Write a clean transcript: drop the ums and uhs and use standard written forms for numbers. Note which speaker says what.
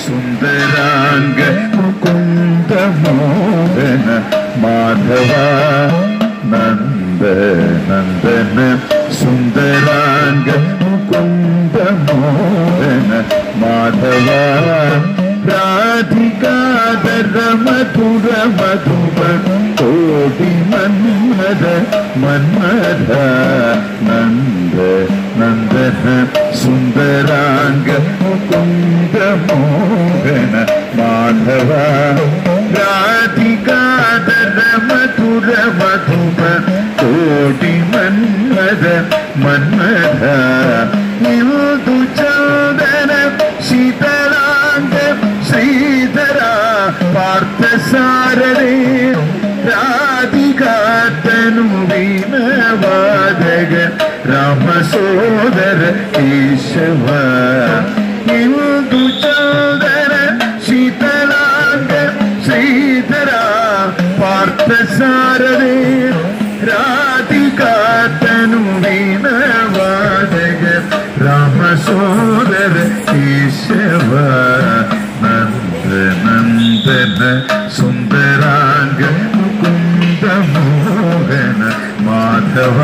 Speaker 1: സുന്ദരാംഗ മുകുന്ദ മോഹന മാധവ നന്ദ നന്ദന സുന്ദരാംഗ മുകുന്ദ മോഹന മാധവ രാധികാധര മധുര മധുര കോടി മന്മഥ മന്മഥ നന്ദ നന്ദന സുന്ദരാംഗ മുകുന്ദ മോഹന മാധവ രാധികാധര മധുര മധുര കോടി മന്മഥ മന്മഥ ഇന്ദു ചന്ദന ശീതളാംഗ ശ്രീധര പാർത്ഥസാരഥി രാധികാതനു വീണവാദക രാമസോദര കേശവ ഇന്ദു ചന്ദന ശീതളാംഗ ശ്രീധര പാർത്ഥസാരഥി രാധികാതനു വീണവാദക രാമസോദര കേശവ നന്ദ നന്ദന സുന്ദരാംഗ മുകുന്ദ മോഹന മാധവ